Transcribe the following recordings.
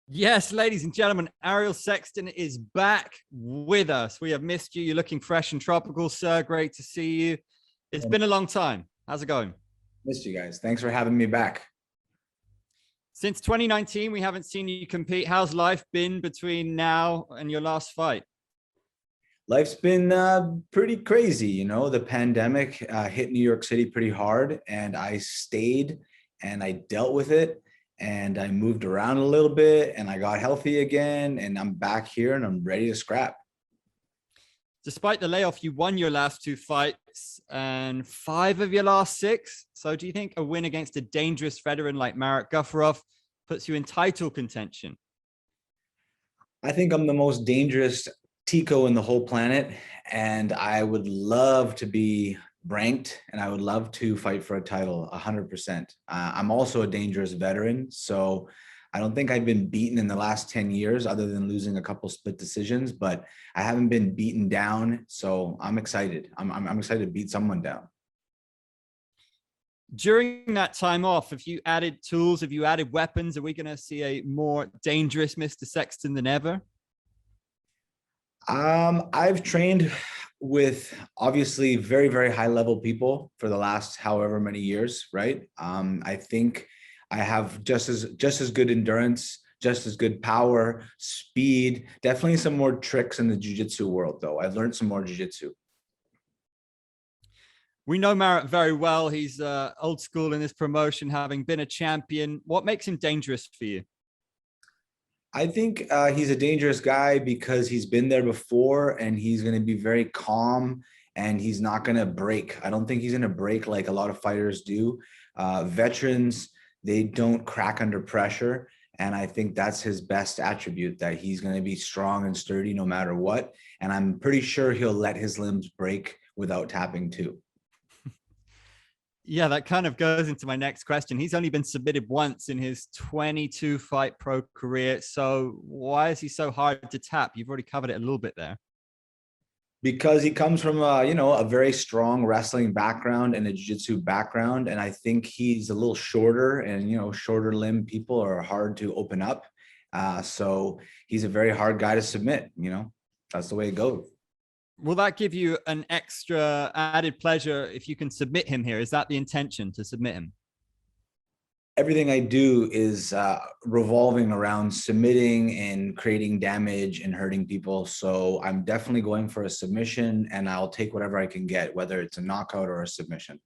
Yes, ladies and gentlemen, Ariel Sexton is back with us. We have missed you. You're looking fresh and tropical, sir. Great to see you. It's been a long time. How's it going? Missed you guys. Thanks for having me back. Since 2019, we haven't seen you compete. How's life been between now and your last fight? Life's been pretty crazy. The pandemic hit New York City pretty hard, and I stayed and I dealt with it, and I moved around a little bit, and I got healthy again, and I'm back here and I'm ready to scrap. Despite the layoff, you won your last two fights and five of your last six. So do you think a win against a dangerous veteran like Marat Gafurov puts you in title contention? I think I'm the most dangerous Tico in the whole planet, and I would love to be ranked, and I would love to fight for a title 100%. I'm also a dangerous veteran, so I don't think I've been beaten in the last 10 years other than losing a couple split decisions, but I haven't been beaten down, so I'm excited. I'm excited to beat someone down. During that time off, have you added tools? Have you added weapons? Are we going to see a more dangerous Mr. Sexton than ever? I've trained with obviously very, very high level people for the last however many years, right? I think I have just as good endurance, just as good power, speed, definitely some more tricks in the jiu-jitsu world though. I've learned some more jiu-jitsu. We know Marat very well. He's old school in this promotion, having been a champion. What makes him dangerous for you? I think he's a dangerous guy because he's been there before, and he's going to be very calm, and he's not going to break. I don't think he's going to break like a lot of fighters do. Veterans, they don't crack under pressure. And I think that's his best attribute, that he's going to be strong and sturdy no matter what. And I'm pretty sure he'll let his limbs break without tapping too. Yeah, that kind of goes into my next question. He's only been submitted once in his 22 fight pro career. So why is he so hard to tap? You've already covered it a little bit there. Because he comes from a very strong wrestling background and a jiu-jitsu background, and I think he's a little shorter, and shorter limb people are hard to open up. So he's a very hard guy to submit. That's the way it goes. Will that give you an extra added pleasure if you can submit him here? Is that the intention, to submit him? Everything I do is revolving around submitting and creating damage and hurting people. So I'm definitely going for a submission, and I'll take whatever I can get, whether it's a knockout or a submission.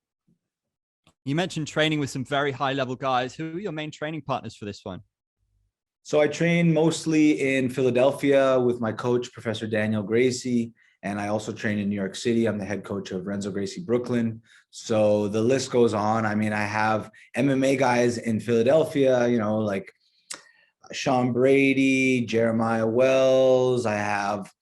You mentioned training with some very high level guys. Who are your main training partners for this one? So I train mostly in Philadelphia with my coach, Professor Daniel Gracie. And I also train in New York City. I'm the head coach of Renzo Gracie Brooklyn. So the list goes on. I mean, I have MMA guys in Philadelphia, like Sean Brady, Jeremiah Wells. I have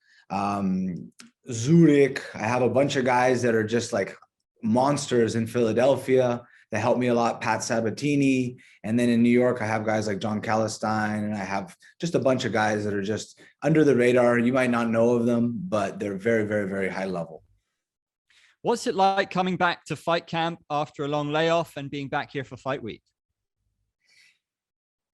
Zurich. I have a bunch of guys that are just like monsters in Philadelphia that help me a lot. Pat Sabatini. And then in New York, I have guys like John Calistine, and I have just a bunch of guys that are just under the radar. You might not know of them, but they're very, very, very high level. What's it like coming back to fight camp after a long layoff and being back here for fight week?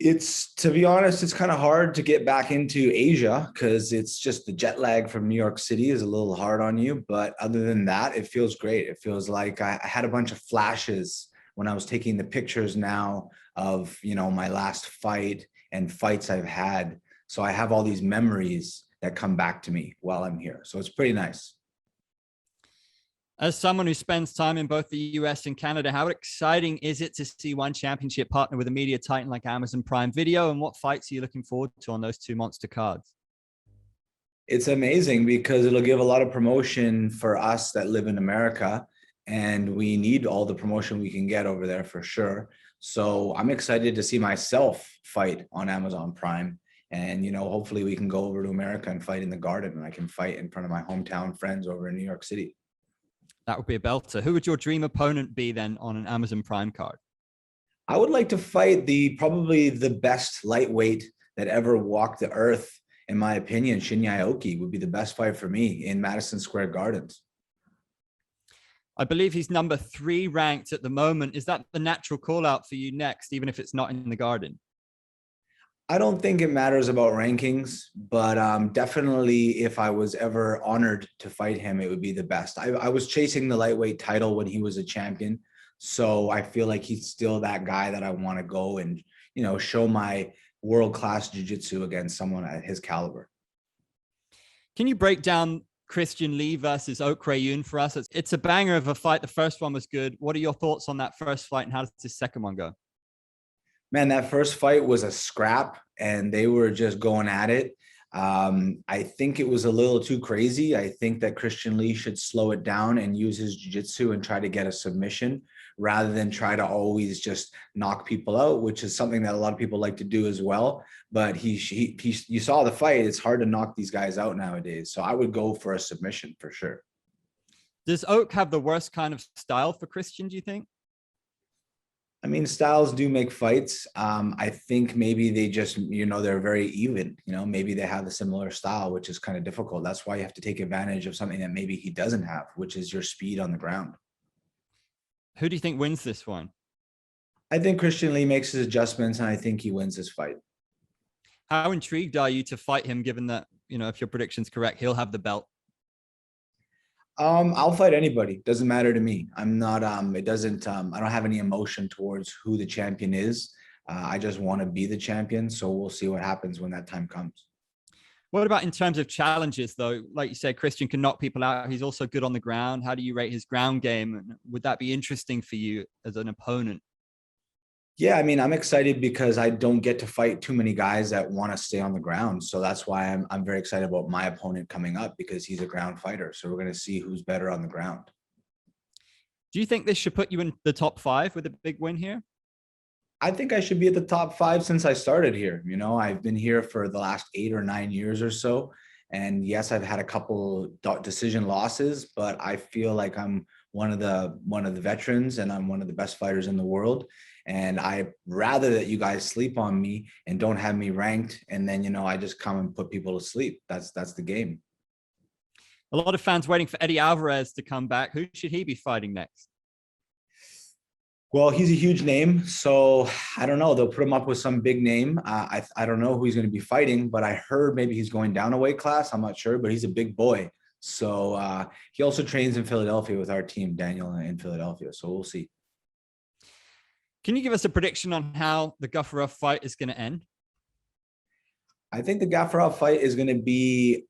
To be honest, it's kind of hard to get back into Asia because it's just the jet lag from New York City is a little hard on you. But other than that, it feels great. It feels like I had a bunch of flashes when I was taking the pictures now of, my last fight and fights I've had. So I have all these memories that come back to me while I'm here. So it's pretty nice. As someone who spends time in both the US and Canada, how exciting is it to see ONE Championship partner with a media titan like Amazon Prime Video? And what fights are you looking forward to on those two monster cards? It's amazing because it'll give a lot of promotion for us that live in America. And we need all the promotion we can get over there for sure. So I'm excited to see myself fight on Amazon Prime. And, hopefully we can go over to America and fight in the Garden, and I can fight in front of my hometown friends over in New York City. That would be a belter. Who would your dream opponent be then on an Amazon Prime card? I would like to fight probably the best lightweight that ever walked the earth. In my opinion, Shinya Aoki would be the best fight for me in Madison Square Gardens. I believe he's number 3 ranked at the moment. Is that the natural call out for you next, even if it's not in the Garden? I don't think it matters about rankings, but definitely if I was ever honored to fight him, it would be the best. I was chasing the lightweight title when he was a champion. So I feel like he's still that guy that I want to go and, show my world-class jiu-jitsu against someone at his caliber. Can you break down Christian Lee versus Ok Rayun for us? It's a banger of a fight. The first one was good. What are your thoughts on that first fight, and how does the second one go? Man, that first fight was a scrap and they were just going at it. I think it was a little too crazy. I think that Christian Lee should slow it down and use his jiu-jitsu and try to get a submission rather than try to always just knock people out, which is something that a lot of people like to do as well. But you saw the fight. It's hard to knock these guys out nowadays. So I would go for a submission for sure. Does Oak have the worst kind of style for Christian, do you think? I mean, styles do make fights. I think maybe they just, they're very even, maybe they have a similar style, which is kind of difficult. That's why you have to take advantage of something that maybe he doesn't have, which is your speed on the ground. Who do you think wins this one? I think Christian Lee makes his adjustments and I think he wins this fight. How intrigued are you to fight him, given that, if your prediction's correct, he'll have the belt? I'll fight anybody. Doesn't matter to me. I'm not, it doesn't, I don't have any emotion towards who the champion is. I just want to be the champion. So we'll see what happens when that time comes. What about in terms of challenges, though? Like you said, Christian can knock people out. He's also good on the ground. How do you rate his ground game? Would that be interesting for you as an opponent? Yeah, I mean, I'm excited because I don't get to fight too many guys that want to stay on the ground. So that's why I'm very excited about my opponent coming up because he's a ground fighter. So we're going to see who's better on the ground. Do you think this should put you in the top 5 with a big win here? I think I should be at the top 5 since I started here. I've been here for the last 8 or 9 years or so. And yes, I've had a couple decision losses, but I feel like I'm one of the veterans and I'm one of the best fighters in the world. And I rather that you guys sleep on me and don't have me ranked. And then, I just come and put people to sleep. That's the game. A lot of fans waiting for Eddie Alvarez to come back. Who should he be fighting next? Well, he's a huge name. So I don't know. They'll put him up with some big name. I don't know who he's going to be fighting, but I heard maybe he's going down a weight class. I'm not sure, but he's a big boy. So he also trains in Philadelphia with our team, Daniel, in Philadelphia. So we'll see. Can you give us a prediction on how the Gafurov fight is going to end? I think the Gafurov fight is going to be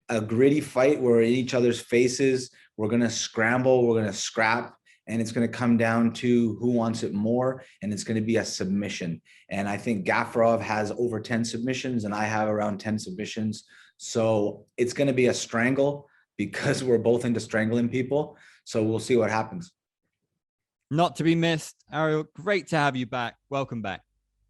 a gritty fight. We're in each other's faces. We're going to scramble. We're going to scrap. And it's going to come down to who wants it more. And it's going to be a submission. And I think Gafurov has over 10 submissions and I have around 10 submissions. So it's going to be a strangle because we're both into strangling people. So we'll see what happens. Not to be missed. Ariel, great to have you back. Welcome back.